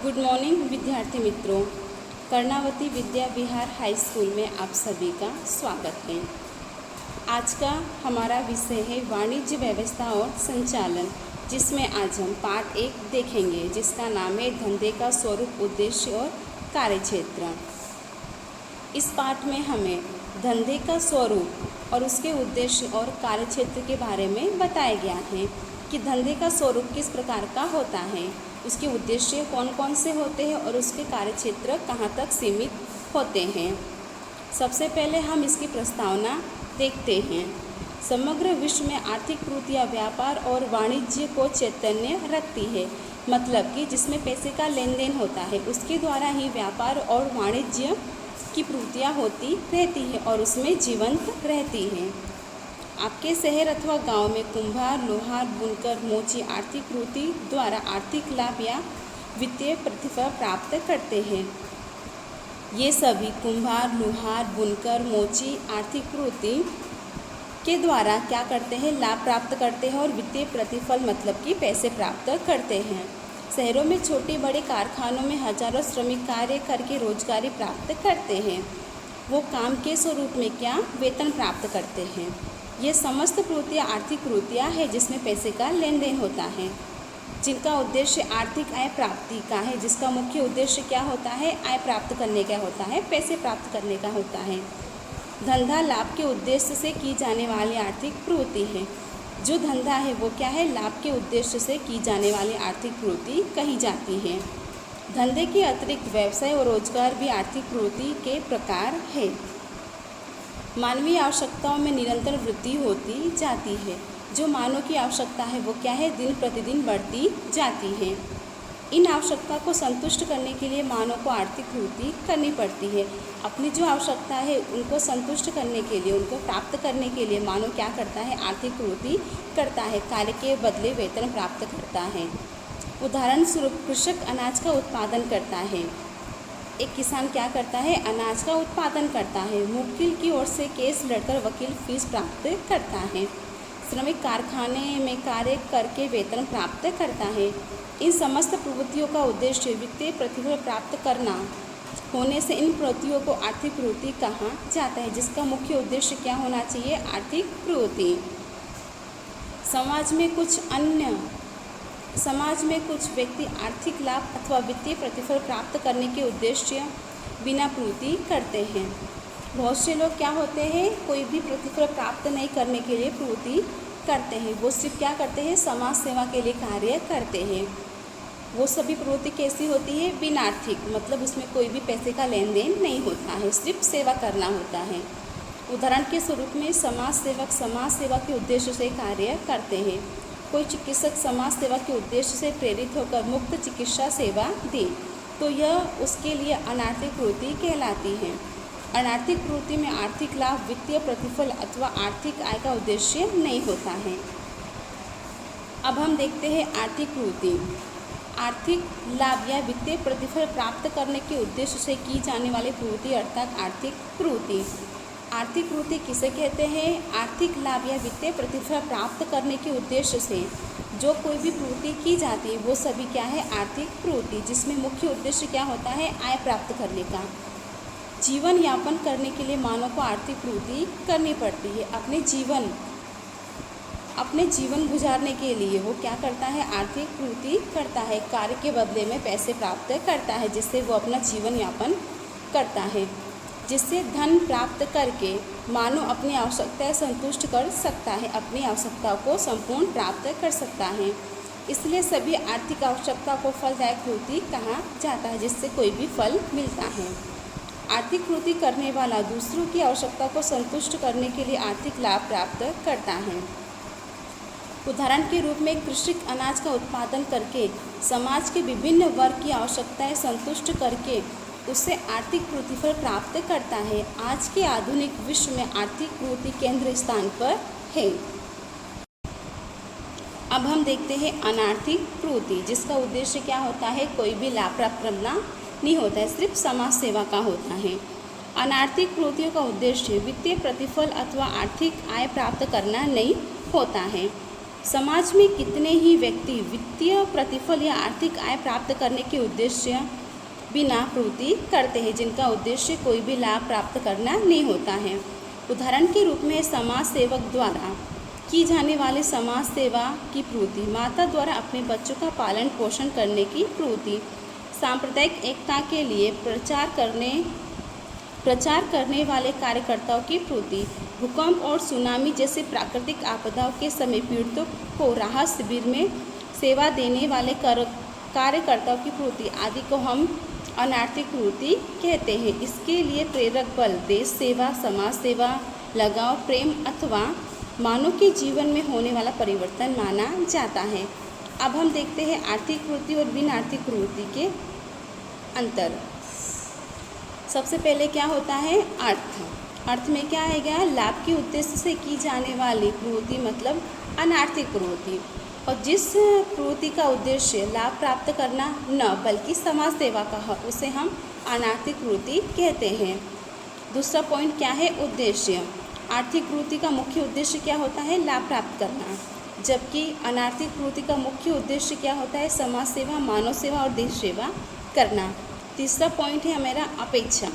Good morning विद्यार्थी मित्रों। Karnavati Vidya Vihar high school में आप सभी का स्वागत है। आज का हमारा विषय है वाणिज्य व्यवस्था और संचालन, जिसमें आज हम पाठ 1 देखेंगे, जिसका नाम है धंधे का स्वरूप, उद्देश्य और कार्यक्षेत्र। इस पाठ में हमें धंधे का स्वरूप और उसके उद्देश्य और कार्यक्षेत्र के बारे में बताया गया है कि धंधे का स्वरूप किस प्रकार का होता है, उसके उद्देश्य कौन कौन से होते हैं और उसके कार्यक्षेत्र कहाँ तक सीमित होते हैं। सबसे पहले हम इसकी प्रस्तावना देखते हैं। समग्र विश्व में आर्थिक प्रवृत्तियाँ व्यापार और वाणिज्य को चैतन्य रखती है, मतलब कि जिसमें पैसे का लेन देन होता है उसके द्वारा ही व्यापार और वाणिज्य की प्रवृत्तियाँ होती रहती है और उसमें जीवंत रहती हैं। आपके शहर अथवा गांव में कुम्हार, लोहार, बुनकर, मोची आर्थिक प्रवृत्ति द्वारा आर्थिक लाभ या वित्तीय प्रतिफल प्राप्त करते हैं। ये सभी कुम्हार, लोहार, बुनकर, मोची आर्थिक प्रवृत्ति के द्वारा क्या करते हैं, लाभ प्राप्त करते हैं और वित्तीय प्रतिफल मतलब कि पैसे प्राप्त करते हैं। शहरों में छोटे बड़े कारखानों में हजारों श्रमिक कार्य करके रोजगारी प्राप्त करते हैं। वो काम के स्वरूप में क्या वेतन प्राप्त करते हैं। ये समस्त प्रवृत्तियाँ आर्थिक प्रवृत्तियाँ हैं जिसमें पैसे का लेन देन होता है, जिनका उद्देश्य आर्थिक आय प्राप्ति का है, जिसका मुख्य उद्देश्य क्या होता है, आय प्राप्त करने का होता है, पैसे प्राप्त करने का होता है। धंधा लाभ के उद्देश्य से की जाने वाली आर्थिक प्रवृत्ति है। जो धंधा है वो क्या है, लाभ के उद्देश्य से की जाने वाली आर्थिक प्रवृत्ति कही जाती है। धंधे के अतिरिक्त व्यवसाय और रोजगार भी आर्थिक प्रवृत्ति के प्रकार है। मानवीय आवश्यकताओं में निरंतर वृद्धि होती जाती है। जो मानव की आवश्यकता है वो क्या है, दिन प्रतिदिन बढ़ती जाती है। इन आवश्यकता को संतुष्ट करने के लिए मानव को आर्थिक प्रवृत्ति करनी पड़ती है। अपनी जो आवश्यकता है उनको संतुष्ट करने के लिए, उनको प्राप्त करने के लिए मानव क्या करता है, आर्थिक प्रवृत्ति करता है, कार्य के बदले वेतन प्राप्त करता है। उदाहरण स्वरूप कृषक अनाज का उत्पादन करता है। एक किसान क्या करता है, अनाज का उत्पादन करता है। मुवक्किल की ओर से केस लड़कर वकील फीस प्राप्त करता है। श्रमिक कारखाने में कार्य करके वेतन प्राप्त करता है। इन समस्त प्रवृत्तियों का उद्देश्य वित्तीय प्रतिफल प्राप्त करना होने से इन प्रवृत्तियों को आर्थिक प्रवृत्ति कहा जाता है, जिसका मुख्य उद्देश्य क्या होना चाहिए, आर्थिक प्रवृत्ति। समाज में कुछ व्यक्ति आर्थिक लाभ अथवा वित्तीय प्रतिफल प्राप्त करने के उद्देश्य बिना प्रवृत्ति करते हैं। बहुत से लोग क्या होते हैं, कोई भी प्रतिफल प्राप्त नहीं करने के लिए प्रवृत्ति करते हैं। वो सिर्फ क्या करते हैं, समाज सेवा के लिए कार्य करते हैं। वो सभी प्रवृत्ति कैसी होती है, बिना आर्थिक, मतलब उसमें कोई भी पैसे का लेन देन नहीं होता है, सिर्फ सेवा करना होता है। उदाहरण के स्वरूप में समाज सेवक समाज सेवा के उद्देश्य से कार्य करते हैं। कोई चिकित्सक समाज सेवा के उद्देश्य से प्रेरित होकर मुफ्त चिकित्सा सेवा दे तो यह उसके लिए अनार्थिक प्रवृत्ति कहलाती है। अनार्थिक प्रवृत्ति में आर्थिक लाभ, वित्तीय प्रतिफल अथवा आर्थिक आय का उद्देश्य नहीं होता है। अब हम देखते हैं आर्थिक प्रवृत्ति। आर्थिक लाभ या वित्तीय प्रतिफल प्राप्त करने के उद्देश्य से की जाने वाली प्रवृत्ति अर्थात आर्थिक प्रवृत्ति। आर्थिक प्रवृत्ति किसे कहते हैं, आर्थिक लाभ या वित्तीय प्रतिफल प्राप्त करने के उद्देश्य से जो कोई भी प्रवृत्ति की जाती है वो सभी क्या है, आर्थिक प्रवृत्ति, जिसमें मुख्य उद्देश्य क्या होता है, आय प्राप्त करने का। जीवन यापन करने के लिए मानव को आर्थिक प्रवृत्ति करनी पड़ती है। अपने जीवन गुजारने के लिए वो क्या करता है, आर्थिक प्रवृत्ति करता है, कार्य के बदले में पैसे प्राप्त करता है, जिससे वो अपना जीवन यापन करता है, जिससे धन प्राप्त करके मानव अपनी आवश्यकताएं संतुष्ट कर सकता है, अपनी आवश्यकताओं को संपूर्ण प्राप्त कर सकता है। इसलिए सभी आर्थिक आवश्यकता को फलदायक प्रवृत्ति कहा जाता है, जिससे कोई भी फल मिलता है। आर्थिक प्रवृत्ति करने वाला दूसरों की आवश्यकता को संतुष्ट करने के लिए आर्थिक लाभ प्राप्त करता है। उदाहरण के रूप में कृषक अनाज का उत्पादन करके समाज के विभिन्न वर्ग की आवश्यकताएं संतुष्ट करके उससे आर्थिक प्रतिफल प्राप्त करता है। आज के आधुनिक विश्व में आर्थिक प्रवृत्ति केंद्र स्थान पर है। अब हम देखते हैं अनार्थिक प्रवृत्ति, जिसका उद्देश्य क्या होता है, कोई भी लाभ प्राप्त करना नहीं होता है, सिर्फ समाज सेवा का होता है। अनार्थिक प्रवृत्तियों का उद्देश्य वित्तीय प्रतिफल अथवा आर्थिक आय प्राप्त करना नहीं होता है। समाज में कितने ही व्यक्ति वित्तीय प्रतिफल या आर्थिक आय प्राप्त करने के उद्देश्य बिना प्रवृत्ति करते हैं, जिनका उद्देश्य कोई भी लाभ प्राप्त करना नहीं होता है। उदाहरण के रूप में समाज सेवक द्वारा की जाने वाली समाज सेवा की प्रवृत्ति, माता द्वारा अपने बच्चों का पालन पोषण करने की प्रवृत्ति, सांप्रदायिक एकता के लिए प्रचार करने वाले कार्यकर्ताओं की प्रवृत्ति, भूकंप और सुनामी जैसे प्राकृतिक आपदाओं के समय पीड़ितों को राहत शिविर में सेवा देने वाले कार्यकर्ताओं की प्रवृत्ति आदि को हम अनार्थिक प्रवृत्ति कहते हैं। इसके लिए प्रेरक बल देश सेवा, समाज सेवा, लगाव, प्रेम अथवा मानव के जीवन में होने वाला परिवर्तन माना जाता है। अब हम देखते हैं आर्थिक प्रवृत्ति और बिन आर्थिक प्रवृत्ति के अंतर। सबसे पहले क्या होता है अर्थ। अर्थ में क्या आएगा, लाभ के उद्देश्य से की जाने वाली प्रवृत्ति मतलब अनार्थिक प्रवृत्ति, और जिस प्रवृत्ति का उद्देश्य लाभ प्राप्त करना न बल्कि समाज सेवा का है उसे हम अनार्थिक प्रवृत्ति कहते हैं। दूसरा पॉइंट क्या है, उद्देश्य। आर्थिक प्रवृत्ति का मुख्य उद्देश्य क्या होता है, लाभ प्राप्त करना, जबकि अनार्थिक प्रवृत्ति का मुख्य उद्देश्य क्या होता है, समाज सेवा, मानव सेवा और देश सेवा करना। तीसरा पॉइंट है हमारा अपेक्षा।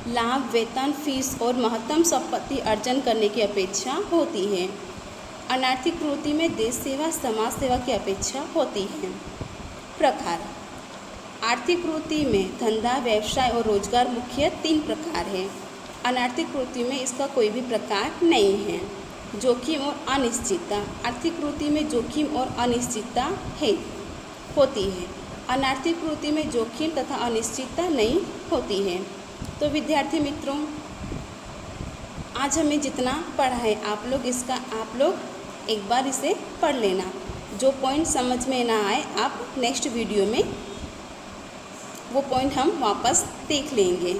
लाभ, वेतन, फीस और महत्तम संपत्ति अर्जन करने की अपेक्षा होती है। अनार्थिक प्रवृत्ति में देश सेवा, समाज सेवा की अपेक्षा होती है। प्रकार। आर्थिक प्रवृत्ति में धंधा, व्यवसाय और रोजगार मुख्य 3 प्रकार है। अनार्थिक प्रवृत्ति में इसका कोई भी प्रकार नहीं है। जोखिम और अनिश्चितता। आर्थिक प्रवृत्ति में जोखिम और अनिश्चितता होती है। अनार्थिक प्रवृत्ति में जोखिम तथा अनिश्चितता नहीं होती है। तो विद्यार्थी मित्रों, आज हमें जितना पढ़ा है आप लोग एक बार इसे पढ़ लेना। जो पॉइंट समझ में ना आए आप नेक्स्ट वीडियो में वो पॉइंट हम वापस देख लेंगे।